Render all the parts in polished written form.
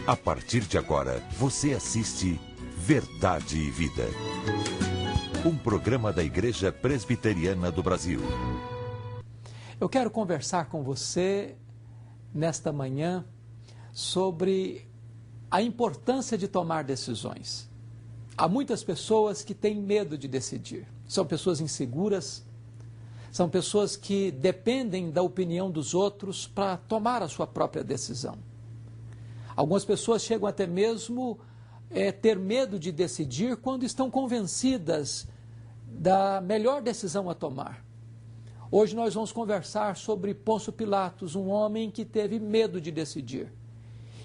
A partir de agora, você assiste Verdade e Vida. Um programa da Igreja Presbiteriana do Brasil. Eu quero conversar com você nesta manhã sobre a importância de tomar decisões. Há muitas pessoas que têm medo de decidir. São pessoas inseguras, são pessoas que dependem da opinião dos outros para tomar a sua própria decisão. Algumas pessoas chegam até mesmo a ter medo de decidir quando estão convencidas da melhor decisão a tomar. Hoje nós vamos conversar sobre Pôncio Pilatos, um homem que teve medo de decidir,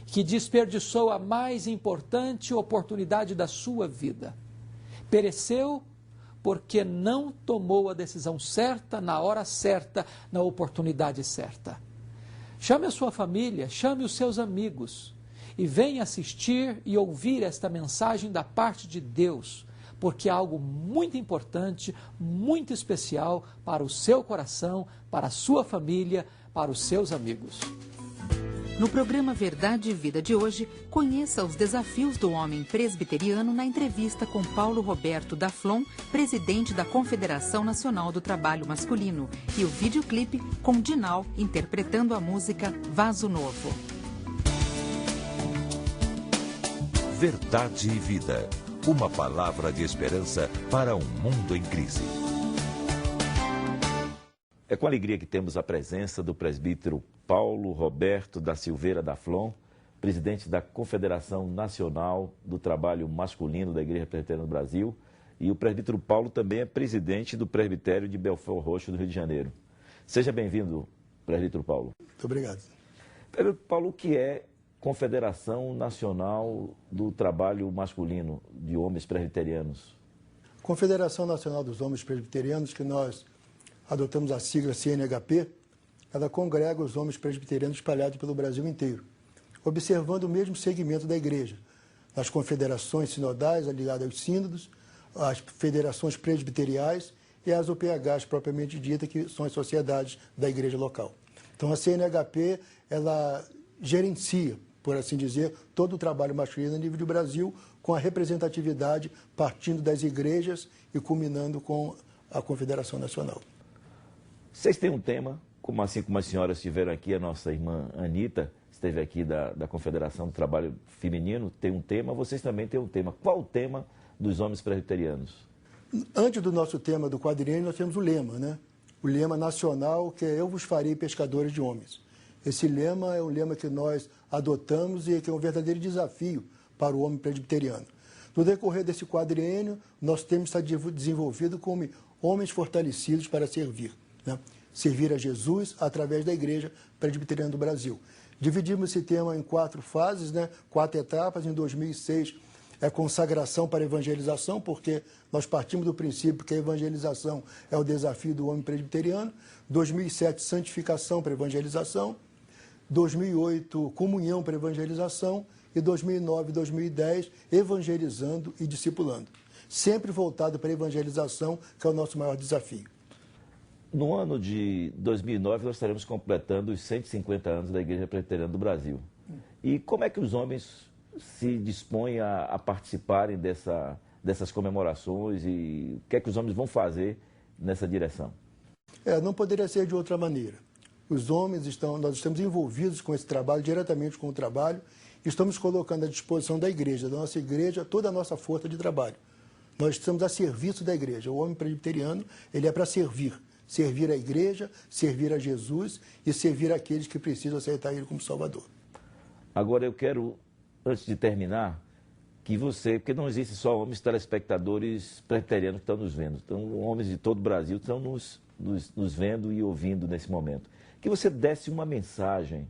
que desperdiçou a mais importante oportunidade da sua vida. Pereceu porque não tomou a decisão certa, na hora certa, na oportunidade certa. Chame a sua família, chame os seus amigos e venha assistir e ouvir esta mensagem da parte de Deus, porque é algo muito importante, muito especial para o seu coração, para a sua família, para os seus amigos. No programa Verdade e Vida de hoje, conheça os desafios do homem presbiteriano na entrevista com Paulo Roberto Daflon, presidente da Confederação Nacional do Trabalho Masculino, e o videoclipe com Dinal interpretando a música Vaso Novo. Verdade e Vida. Uma palavra de esperança para um mundo em crise. É com alegria que temos a presença do presbítero Paulo Roberto da Silveira Daflon, presidente da Confederação Nacional do Trabalho Masculino da Igreja Presbiteriana do Brasil. E o presbítero Paulo também é presidente do presbitério de Belford Roxo, do Rio de Janeiro. Seja bem-vindo, presbítero Paulo. Muito obrigado. Presbítero Paulo, o que é Confederação Nacional do Trabalho Masculino de Homens Presbiterianos? Confederação Nacional dos Homens Presbiterianos, que nós adotamos a sigla CNHP, ela congrega os homens presbiterianos espalhados pelo Brasil inteiro, observando o mesmo segmento da igreja, nas confederações sinodais ligadas aos sínodos, as federações presbiteriais e as OPHs propriamente dita, que são as sociedades da igreja local. Então a CNHP, ela gerencia, por assim dizer, todo o trabalho masculino a nível do Brasil, com a representatividade partindo das igrejas e culminando com a Confederação Nacional. Vocês têm um tema, assim como as senhoras estiveram aqui, a nossa irmã Anitta esteve aqui da Confederação do Trabalho Feminino, tem um tema, vocês também têm um tema. Qual o tema dos homens presbiterianos? Antes do nosso tema do quadriênio, nós temos o lema, né? O lema nacional, que é Eu vos farei pescadores de homens. Esse lema é um lema que nós adotamos e que é um verdadeiro desafio para o homem presbiteriano. No decorrer desse quadriênio, nós temos estado desenvolvido como homens fortalecidos para servir, né? Servir a Jesus através da Igreja Presbiteriana do Brasil. Dividimos esse tema em 4 fases, né? 4 etapas. Em 2006 é consagração para evangelização, porque nós partimos do princípio que a evangelização é o desafio do homem presbiteriano. 2007, santificação para evangelização. 2008, comunhão para evangelização. E 2009 e 2010, evangelizando e discipulando. Sempre voltado para a evangelização, que é o nosso maior desafio. No ano de 2009, nós estaremos completando os 150 anos da Igreja Presbiteriana do Brasil. E como é que os homens se dispõem a participarem dessas comemorações e o que é que os homens vão fazer nessa direção? Não poderia ser de outra maneira. Os homens nós estamos envolvidos com esse trabalho, diretamente com o trabalho, e estamos colocando à disposição da igreja, da nossa igreja, toda a nossa força de trabalho. Nós estamos a serviço da igreja. O homem presbiteriano, ele é para servir. Servir a igreja, servir a Jesus e servir aqueles que precisam aceitar Ele como Salvador. Agora eu quero, antes de terminar, que você, porque não existe só homens telespectadores presbiterianos que estão nos vendo, então homens de todo o Brasil estão nos vendo e ouvindo nesse momento. Que você desse uma mensagem,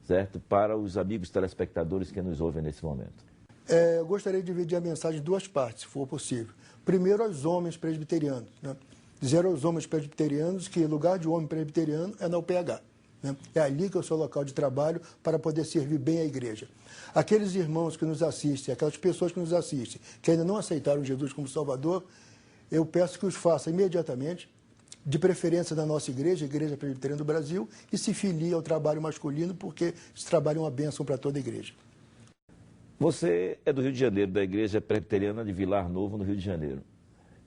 certo, para os amigos telespectadores que nos ouvem nesse momento. Eu gostaria de dividir a mensagem em 2 partes, se for possível. Primeiro, aos homens presbiterianos, né? Dizer aos homens presbiterianos que o lugar de homem presbiteriano é na UPH, né? É ali que é o seu local de trabalho para poder servir bem a igreja. Aqueles irmãos que nos assistem, aquelas pessoas que nos assistem, que ainda não aceitaram Jesus como Salvador, eu peço que os façam imediatamente, de preferência na nossa igreja, a Igreja Presbiteriana do Brasil, e se filie ao trabalho masculino, porque esse trabalho é uma bênção para toda a igreja. Você é do Rio de Janeiro, da Igreja Presbiteriana de Vilar Novo, no Rio de Janeiro.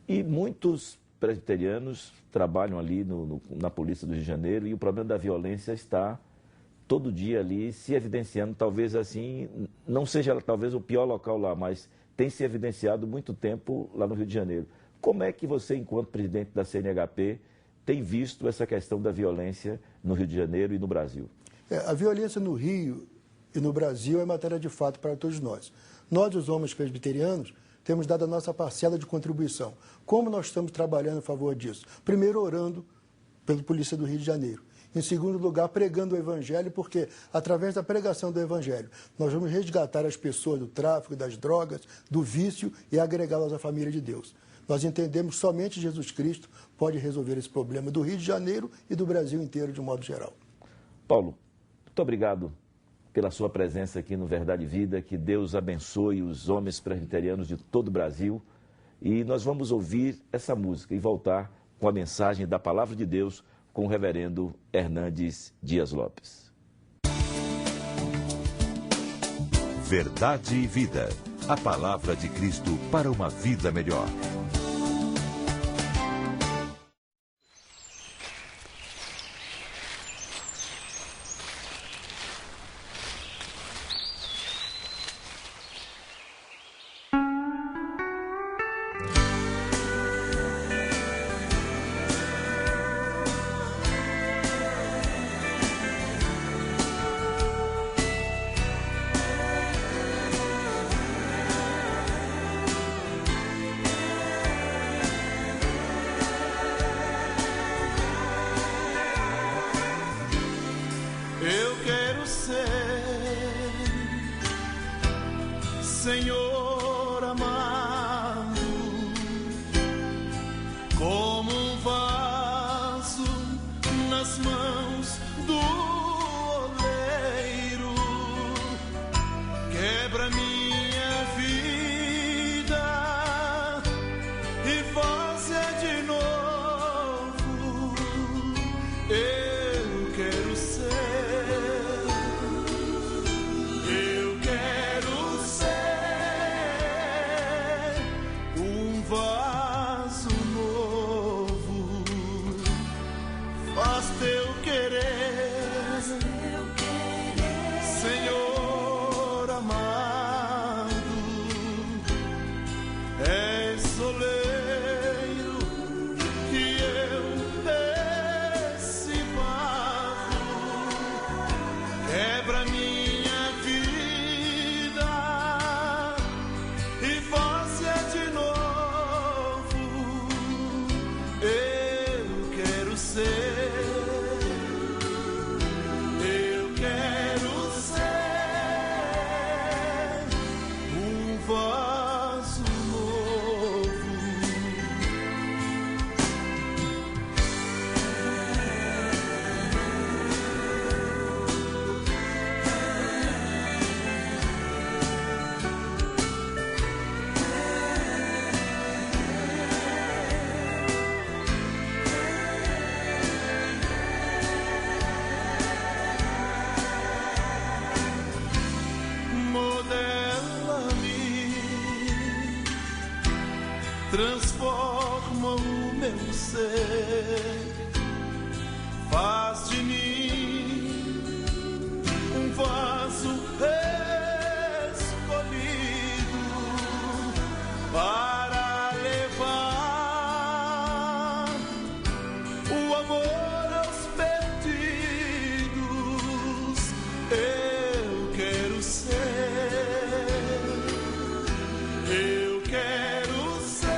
E muitos presbiterianos trabalham ali na Polícia do Rio de Janeiro e o problema da violência está todo dia ali se evidenciando, talvez assim, não seja talvez o pior local lá, mas tem se evidenciado muito tempo lá no Rio de Janeiro. Como é que você, enquanto presidente da CNHP, tem visto essa questão da violência no Rio de Janeiro e no Brasil? A violência no Rio e no Brasil é matéria de fato para todos nós. Nós, os homens presbiterianos, temos dado a nossa parcela de contribuição. Como nós estamos trabalhando em favor disso? Primeiro, orando pela Polícia do Rio de Janeiro. Em segundo lugar, pregando o Evangelho, porque através da pregação do Evangelho, nós vamos resgatar as pessoas do tráfico, das drogas, do vício e agregá-las à família de Deus. Nós entendemos que somente Jesus Cristo pode resolver esse problema do Rio de Janeiro e do Brasil inteiro, de um modo geral. Paulo, muito obrigado pela sua presença aqui no Verdade e Vida, que Deus abençoe os homens presbiterianos de todo o Brasil. E nós vamos ouvir essa música e voltar com a mensagem da Palavra de Deus com o reverendo Hernandes Dias Lopes. Verdade e Vida, a Palavra de Cristo para uma vida melhor. Senhor amado, como um vaso nas mãos do oleiro, quebra minha vida e faz-a de novo. Eu quero ser. Transforma o meu ser, faz de mim um vaso escolhido para levar o amor aos perdidos. Eu quero ser, eu quero ser.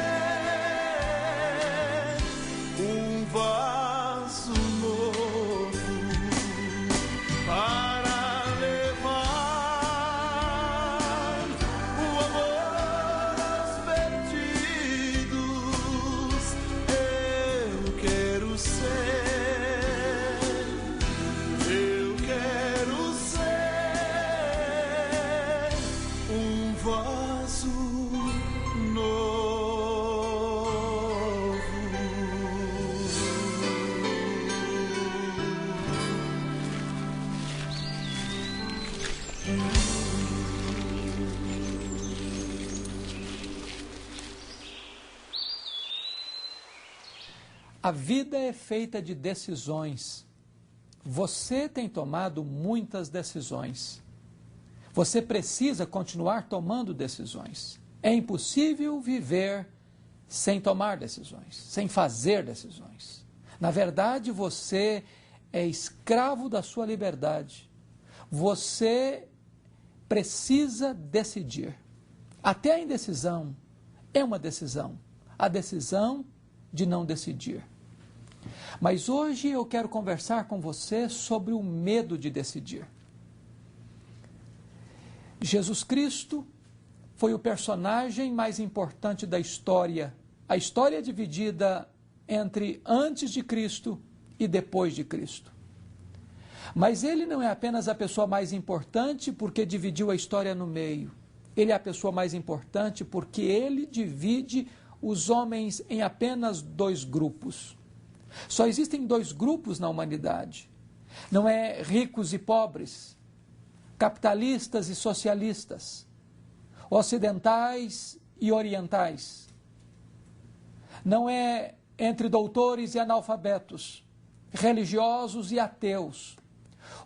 A vida é feita de decisões. Você tem tomado muitas decisões. Você precisa continuar tomando decisões. É impossível viver sem tomar decisões, sem fazer decisões. Na verdade, você é escravo da sua liberdade. Você precisa decidir. Até a indecisão é uma decisão. A decisão de não decidir. Mas hoje eu quero conversar com você sobre o medo de decidir. Jesus Cristo foi o personagem mais importante da história. A história é dividida entre antes de Cristo e depois de Cristo. Mas ele não é apenas a pessoa mais importante porque dividiu a história no meio. Ele é a pessoa mais importante porque ele divide os homens em apenas dois grupos. Só existem dois grupos na humanidade. Não é ricos e pobres, capitalistas e socialistas, ocidentais e orientais. Não é entre doutores e analfabetos, religiosos e ateus.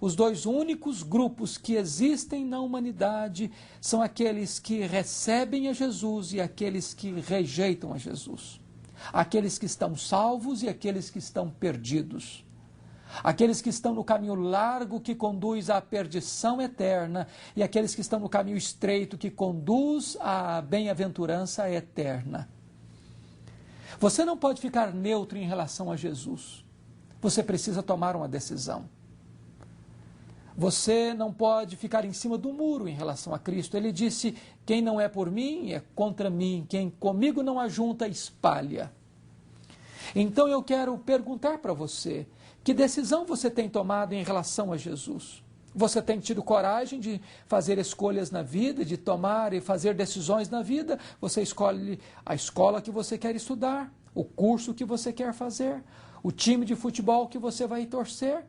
Os dois únicos grupos que existem na humanidade são aqueles que recebem a Jesus e aqueles que rejeitam a Jesus. Aqueles que estão salvos e aqueles que estão perdidos. Aqueles que estão no caminho largo que conduz à perdição eterna e aqueles que estão no caminho estreito que conduz à bem-aventurança eterna. Você não pode ficar neutro em relação a Jesus. Você precisa tomar uma decisão. Você não pode ficar em cima do muro em relação a Cristo. Ele disse, quem não é por mim é contra mim, quem comigo não ajunta, espalha. Então eu quero perguntar para você, que decisão você tem tomado em relação a Jesus? Você tem tido coragem de fazer escolhas na vida, de tomar e fazer decisões na vida? Você escolhe a escola que você quer estudar, o curso que você quer fazer, o time de futebol que você vai torcer?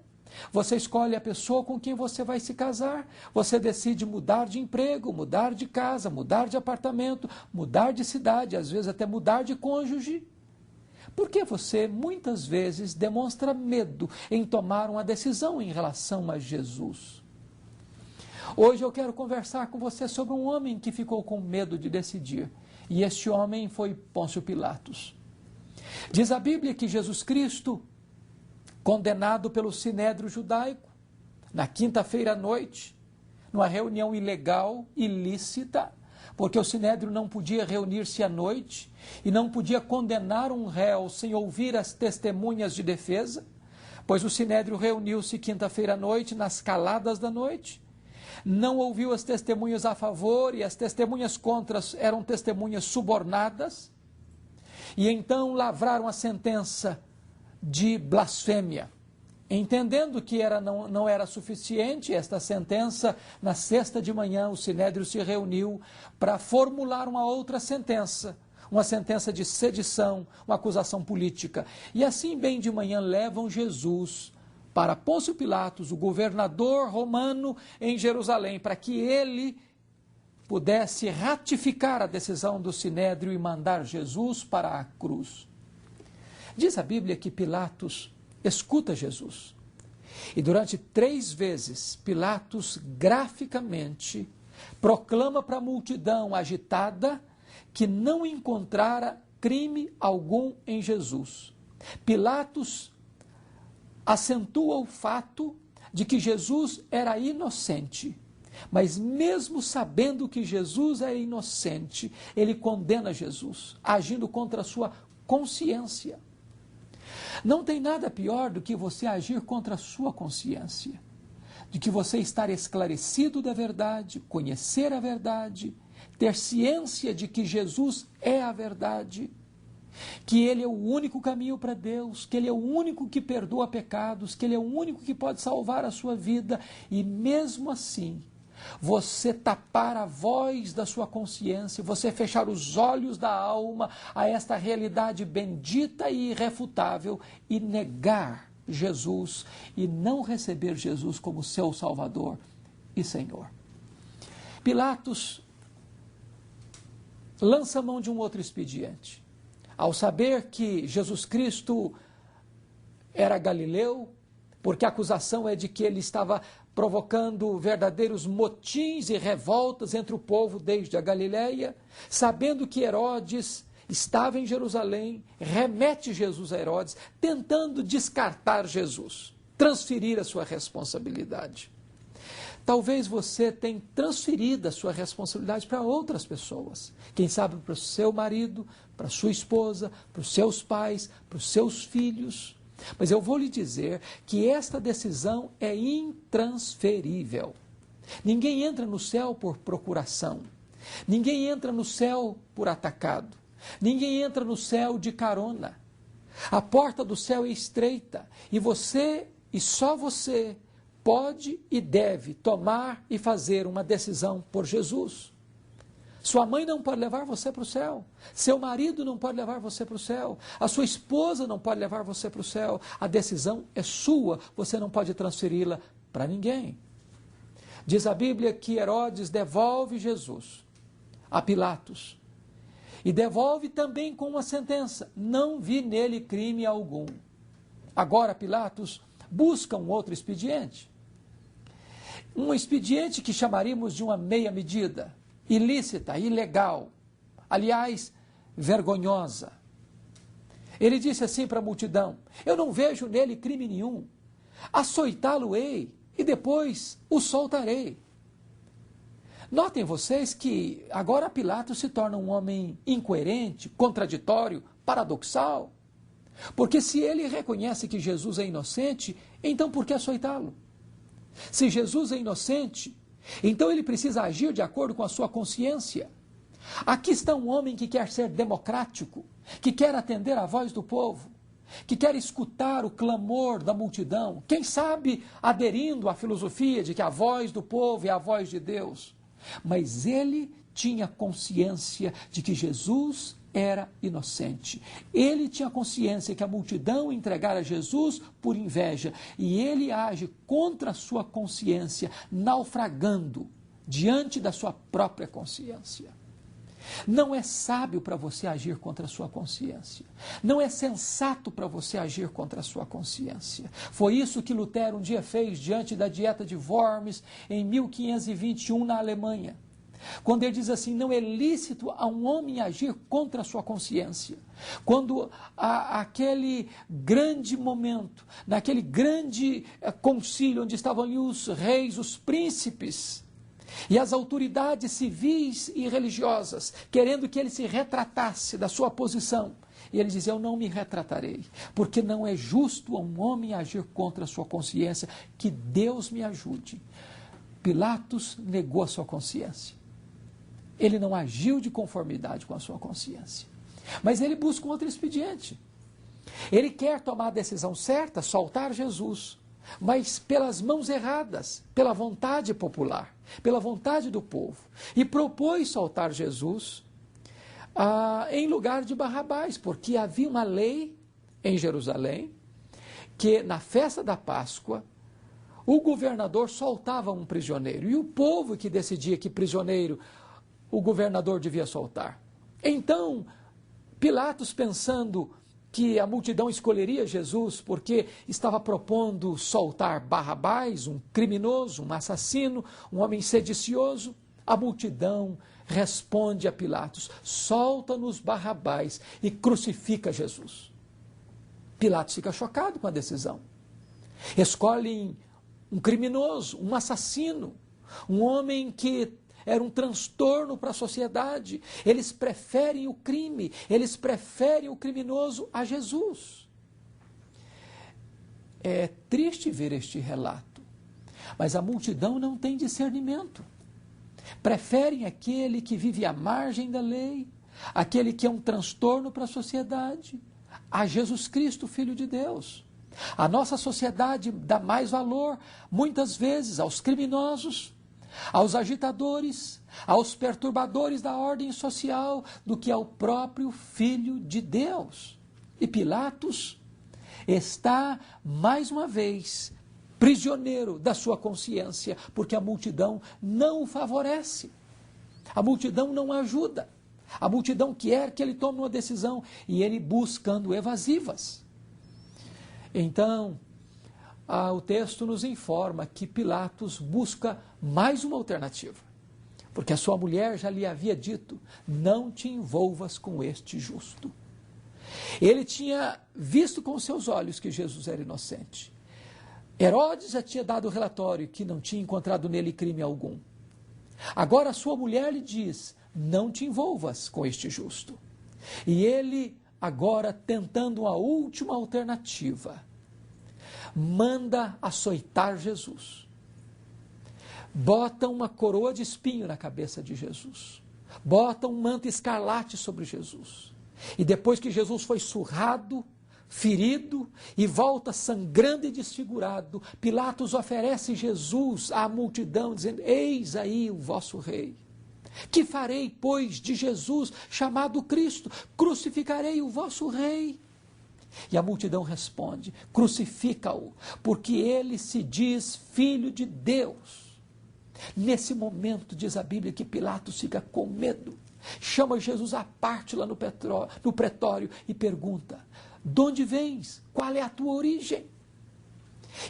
Você escolhe a pessoa com quem você vai se casar, você decide mudar de emprego, mudar de casa, mudar de apartamento, mudar de cidade, às vezes até mudar de cônjuge. Por que você muitas vezes demonstra medo em tomar uma decisão em relação a Jesus? Hoje eu quero conversar com você sobre um homem que ficou com medo de decidir, e este homem foi Pôncio Pilatos. Diz a Bíblia que Jesus Cristo, condenado pelo Sinédrio judaico, na quinta-feira à noite, numa reunião ilegal, ilícita, porque o Sinédrio não podia reunir-se à noite e não podia condenar um réu sem ouvir as testemunhas de defesa, pois o Sinédrio reuniu-se quinta-feira à noite, nas caladas da noite, não ouviu as testemunhas a favor e as testemunhas contra eram testemunhas subornadas, e então lavraram a sentença de blasfêmia. Entendendo que não era suficiente esta sentença, na sexta de manhã o Sinédrio se reuniu para formular uma outra sentença, uma sentença de sedição, uma acusação política. E assim, bem de manhã, levam Jesus para Pôncio Pilatos, o governador romano em Jerusalém, para que ele pudesse ratificar a decisão do Sinédrio e mandar Jesus para a cruz. Diz a Bíblia que Pilatos escuta Jesus. E durante 3 vezes, Pilatos graficamente proclama para a multidão agitada que não encontrara crime algum em Jesus. Pilatos acentua o fato de que Jesus era inocente. Mas mesmo sabendo que Jesus é inocente, ele condena Jesus, agindo contra a sua consciência. Não tem nada pior do que você agir contra a sua consciência, de que você estar esclarecido da verdade, conhecer a verdade, ter ciência de que Jesus é a verdade, que Ele é o único caminho para Deus, que Ele é o único que perdoa pecados, que Ele é o único que pode salvar a sua vida, e mesmo assim, você tapar a voz da sua consciência, você fechar os olhos da alma a esta realidade bendita e irrefutável e negar Jesus e não receber Jesus como seu Salvador e Senhor. Pilatos lança mão de um outro expediente. Ao saber que Jesus Cristo era galileu, porque a acusação é de que ele estava provocando verdadeiros motins e revoltas entre o povo desde a Galileia, sabendo que Herodes estava em Jerusalém, remete Jesus a Herodes, tentando descartar Jesus, transferir a sua responsabilidade. Talvez você tenha transferido a sua responsabilidade para outras pessoas. Quem sabe para o seu marido, para a sua esposa, para os seus pais, para os seus filhos. Mas eu vou lhe dizer que esta decisão é intransferível. Ninguém entra no céu por procuração. Ninguém entra no céu por atacado. Ninguém entra no céu de carona. A porta do céu é estreita e você, e só você, pode e deve tomar e fazer uma decisão por Jesus. Sua mãe não pode levar você para o céu. Seu marido não pode levar você para o céu. A sua esposa não pode levar você para o céu. A decisão é sua. Você não pode transferi-la para ninguém. Diz a Bíblia que Herodes devolve Jesus a Pilatos. E devolve também com uma sentença: não vi nele crime algum. Agora Pilatos busca um outro expediente. Um expediente que chamaríamos de uma meia medida, ilícita, ilegal, aliás, vergonhosa. Ele disse assim para a multidão: eu não vejo nele crime nenhum, açoitá-lo-ei e depois o soltarei. Notem vocês que agora Pilatos se torna um homem incoerente, contraditório, paradoxal. Porque se ele reconhece que Jesus é inocente, então por que açoitá-lo? Se Jesus é inocente, então ele precisa agir de acordo com a sua consciência. Aqui está um homem que quer ser democrático, que quer atender à voz do povo, que quer escutar o clamor da multidão, quem sabe aderindo à filosofia de que a voz do povo é a voz de Deus. Mas ele tinha consciência de que Jesus era inocente. Ele tinha consciência que a multidão entregara Jesus por inveja e ele age contra a sua consciência, naufragando diante da sua própria consciência. Não é sábio para você agir contra a sua consciência. Não é sensato para você agir contra a sua consciência. Foi isso que Lutero um dia fez diante da Dieta de Worms em 1521 na Alemanha. Quando ele diz assim: não é lícito a um homem agir contra a sua consciência. Quando aquele grande momento, naquele grande concílio onde estavam ali os reis, os príncipes e as autoridades civis e religiosas, querendo que ele se retratasse da sua posição. E ele diz: eu não me retratarei, porque não é justo a um homem agir contra a sua consciência, que Deus me ajude. Pilatos negou a sua consciência. Ele não agiu de conformidade com a sua consciência. Mas ele busca um outro expediente. Ele quer tomar a decisão certa, soltar Jesus, mas pelas mãos erradas, pela vontade popular, pela vontade do povo. E propôs soltar Jesus em lugar de Barrabás, porque havia uma lei em Jerusalém que na festa da Páscoa o governador soltava um prisioneiro e o povo que decidia que prisioneiro o governador devia soltar. Então, Pilatos, pensando que a multidão escolheria Jesus porque estava propondo soltar Barrabás, um criminoso, um assassino, um homem sedicioso, a multidão responde a Pilatos: solta-nos Barrabás e crucifica Jesus. Pilatos fica chocado com a decisão. Escolhem um criminoso, um assassino, um homem que era um transtorno para a sociedade. Eles preferem o crime, eles preferem o criminoso a Jesus. É triste ver este relato, mas a multidão não tem discernimento. Preferem aquele que vive à margem da lei, aquele que é um transtorno para a sociedade, a Jesus Cristo, Filho de Deus. A nossa sociedade dá mais valor, muitas vezes, aos criminosos, aos agitadores, aos perturbadores da ordem social, do que ao próprio Filho de Deus. E Pilatos está, mais uma vez, prisioneiro da sua consciência, porque a multidão não o favorece. A multidão não ajuda. A multidão quer que ele tome uma decisão e ele buscando evasivas. Então, o texto nos informa que Pilatos busca mais uma alternativa, porque a sua mulher já lhe havia dito: não te envolvas com este justo. Ele tinha visto com seus olhos que Jesus era inocente. Herodes já tinha dado o relatório que não tinha encontrado nele crime algum. Agora a sua mulher lhe diz: não te envolvas com este justo. E ele, agora tentando uma última alternativa, manda açoitar Jesus. Bota uma coroa de espinho na cabeça de Jesus. Bota um manto escarlate sobre Jesus. E depois que Jesus foi surrado, ferido e volta sangrando e desfigurado, Pilatos oferece Jesus à multidão, dizendo: eis aí o vosso rei. Que farei, pois, de Jesus, chamado Cristo? Crucificarei o vosso rei. E a multidão responde: crucifica-o, porque ele se diz filho de Deus. Nesse momento, diz a Bíblia, que Pilatos fica com medo. Chama Jesus à parte lá no pretório e pergunta: de onde vens? Qual é a tua origem?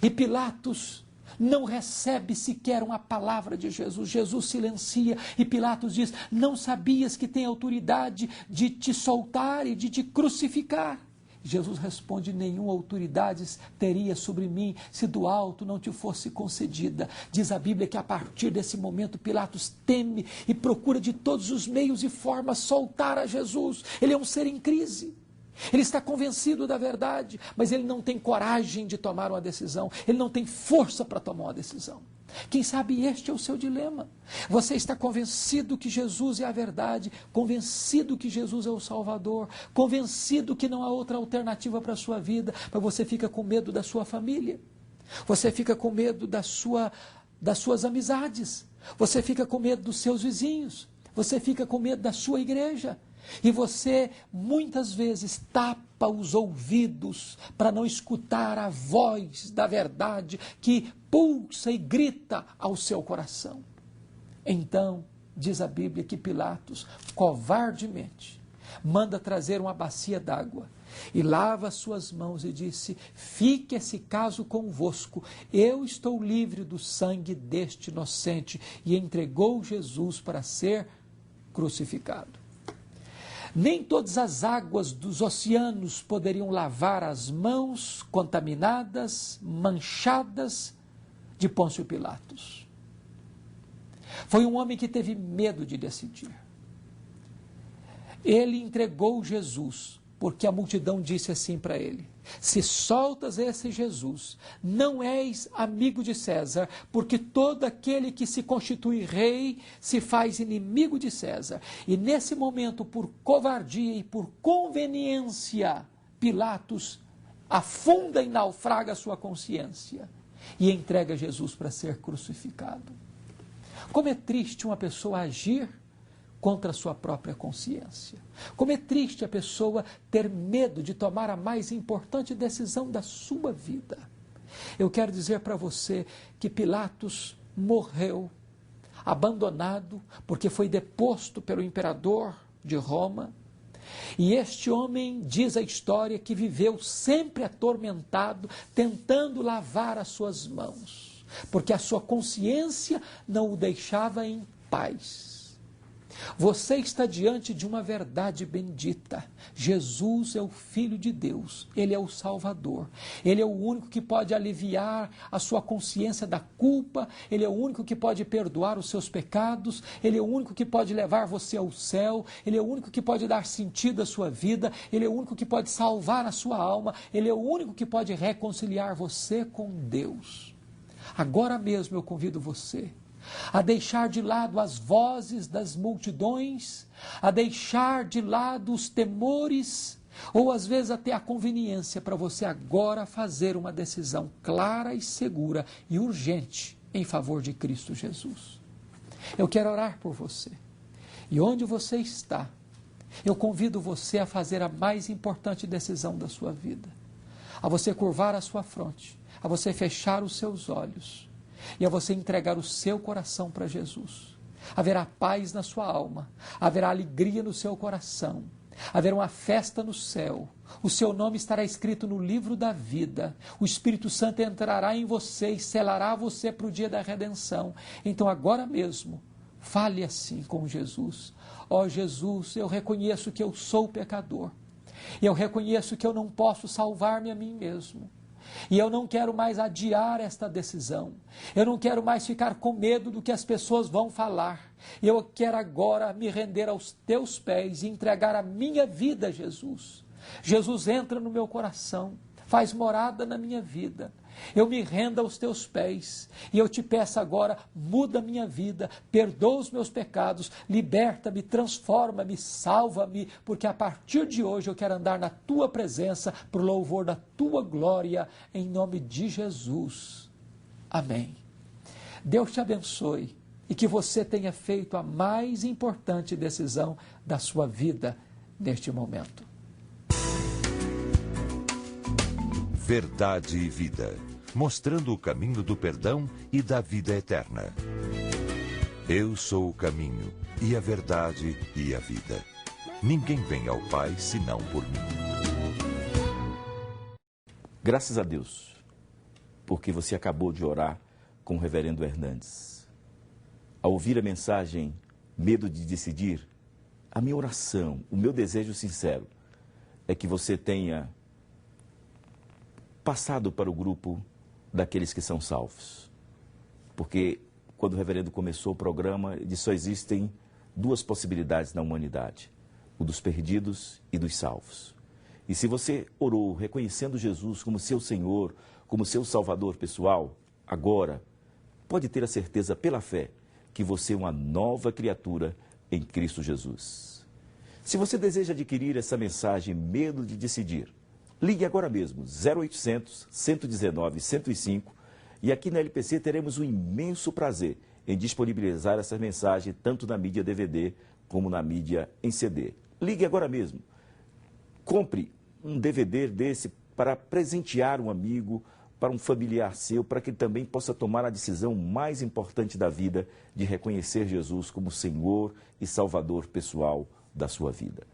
E Pilatos não recebe sequer uma palavra de Jesus. Jesus silencia e Pilatos diz: não sabias que tem autoridade de te soltar e de te crucificar? Jesus responde: nenhuma autoridade teria sobre mim se do alto não te fosse concedida. Diz a Bíblia que a partir desse momento Pilatos teme e procura de todos os meios e formas soltar a Jesus. Ele é um ser em crise. Ele está convencido da verdade, mas ele não tem coragem de tomar uma decisão. Ele não tem força para tomar uma decisão. Quem sabe este é o seu dilema. Você está convencido que Jesus é a verdade, convencido que Jesus é o Salvador, convencido que não há outra alternativa para a sua vida, mas você fica com medo da sua família, você fica com medo das suas amizades, você fica com medo dos seus vizinhos, você fica com medo da sua igreja. E você muitas vezes tapa os ouvidos para não escutar a voz da verdade que pulsa e grita ao seu coração. Então, diz a Bíblia que Pilatos, covardemente, manda trazer uma bacia d'água e lava as suas mãos e disse: fique esse caso convosco, eu estou livre do sangue deste inocente, e entregou Jesus para ser crucificado. Nem todas as águas dos oceanos poderiam lavar as mãos contaminadas, manchadas de Pôncio Pilatos. Foi um homem que teve medo de decidir. Ele entregou Jesus, porque a multidão disse assim para ele: se soltas esse Jesus, não és amigo de César, porque todo aquele que se constitui rei se faz inimigo de César. E nesse momento, por covardia e por conveniência, Pilatos afunda e naufraga a sua consciência e entrega Jesus para ser crucificado. Como é triste uma pessoa agir contra a sua própria consciência. Como é triste a pessoa ter medo de tomar a mais importante decisão da sua vida. Eu quero dizer para você que Pilatos morreu abandonado porque foi deposto pelo imperador de Roma. E este homem, diz a história, que viveu sempre atormentado, tentando lavar as suas mãos, porque a sua consciência não o deixava em paz. Você está diante de uma verdade bendita. Jesus é o Filho de Deus, Ele é o Salvador. Ele é o único que pode aliviar a sua consciência da culpa, Ele é o único que pode perdoar os seus pecados, Ele é o único que pode levar você ao céu, Ele é o único que pode dar sentido à sua vida, Ele é o único que pode salvar a sua alma, Ele é o único que pode reconciliar você com Deus. Agora mesmo eu convido você a deixar de lado as vozes das multidões, a deixar de lado os temores, ou às vezes até a conveniência, para você agora fazer uma decisão clara e segura e urgente em favor de Cristo Jesus. Eu quero orar por você. E onde você está, eu convido você a fazer a mais importante decisão da sua vida, a você curvar a sua fronte, a você fechar os seus olhos e a você entregar o seu coração para Jesus. Haverá paz na sua alma, haverá alegria no seu coração, Haverá uma festa no céu. O seu nome estará escrito no livro da vida. O Espírito Santo entrará em você e selará você para o dia da redenção. Então, agora mesmo, fale assim com Jesus. Ó Jesus, eu reconheço que eu sou pecador. Eu reconheço que eu não posso salvar-me a mim mesmo. E eu não quero mais adiar esta decisão. Eu não quero mais ficar com medo do que as pessoas vão falar. Eu quero agora me render aos teus pés e entregar a minha vida a Jesus. Jesus, entra no meu coração, faz morada na minha vida. Eu me rendo aos teus pés e eu te peço agora, muda a minha vida, perdoa os meus pecados, liberta-me, transforma-me, salva-me, porque a partir de hoje eu quero andar na tua presença, por louvor da tua glória, em nome de Jesus. Amém. Deus te abençoe e que você tenha feito a mais importante decisão da sua vida neste momento. Verdade e Vida, mostrando o caminho do perdão e da vida eterna. Eu sou o caminho, e a verdade e a vida. Ninguém vem ao Pai senão por mim. Graças a Deus, porque você acabou de orar com o reverendo Hernandes. Ao ouvir a mensagem Medo de Decidir, a minha oração, o meu desejo sincero é que você tenha passado para o grupo daqueles que são salvos. Porque quando o reverendo começou o programa, ele disse: só existem duas possibilidades na humanidade, o dos perdidos e dos salvos. E se você orou reconhecendo Jesus como seu Senhor, como seu Salvador pessoal, agora pode ter a certeza pela fé que você é uma nova criatura em Cristo Jesus. Se você deseja adquirir essa mensagem Medo de Decidir, ligue agora mesmo, 0800 119 105, e aqui na LPC teremos um imenso prazer em disponibilizar essa mensagem tanto na mídia DVD como na mídia em CD. Ligue agora mesmo. Compre um DVD desse para presentear um amigo, para um familiar seu, para que ele também possa tomar a decisão mais importante da vida de reconhecer Jesus como Senhor e Salvador pessoal da sua vida.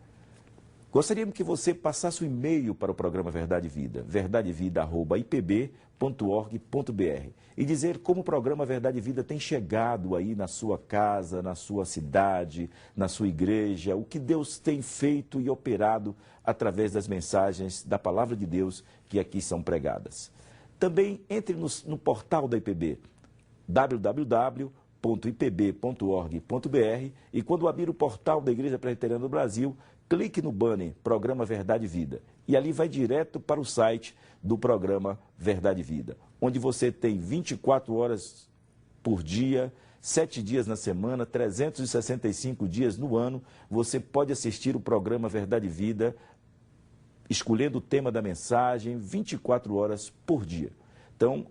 Gostaríamos que você passasse um e-mail para o programa Verdade e Vida, verdadevida@ipb.org.br, e dizer como o programa Verdade e Vida tem chegado aí na sua casa, na ssua cidade, na sua igreja, o que Deus tem feito e operado através das mensagens da Palavra de Deus que aqui são pregadas. Também entre no portal da IPB, www.ipb.org.br, e quando abrir o portal da Igreja Presbiteriana do Brasil, clique no banner Programa Verdade e Vida e ali vai direto para o site do programa Verdade e Vida, onde você tem 24 horas por dia, 7 dias na semana, 365 dias no ano, você pode assistir o programa Verdade e Vida, escolhendo o tema da mensagem, 24 horas por dia. Então,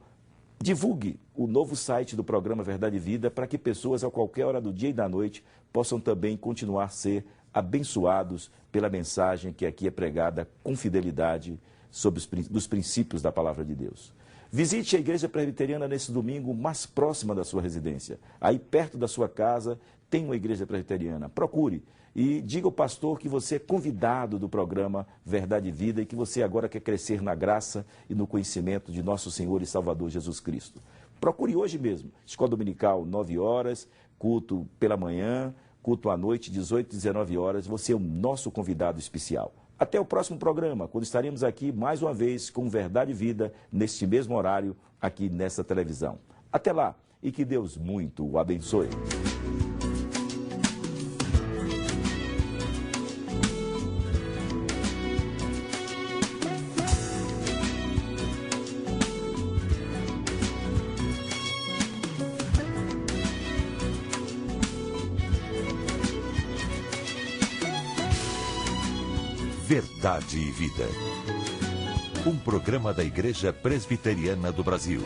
divulgue o novo site do programa Verdade e Vida para que pessoas a qualquer hora do dia e da noite possam também continuar a ser abençoados pela mensagem que aqui é pregada com fidelidade sobre os princípios da Palavra de Deus. Visite a Igreja Presbiteriana nesse domingo mais próxima da sua residência. Aí perto da sua casa tem uma Igreja Presbiteriana. Procure e diga ao pastor que você é convidado do programa Verdade e Vida e que você agora quer crescer na graça e no conhecimento de nosso Senhor e Salvador Jesus Cristo. Procure hoje mesmo. Escola Dominical, 9 horas, culto pela manhã, culto à noite, 18 e 19 horas. Você é o nosso convidado especial. Até o próximo programa, quando estaremos aqui mais uma vez com Verdade e Vida, neste mesmo horário, aqui nessa televisão. Até lá e que Deus muito o abençoe. Verdade e Vida. Um programa da Igreja Presbiteriana do Brasil.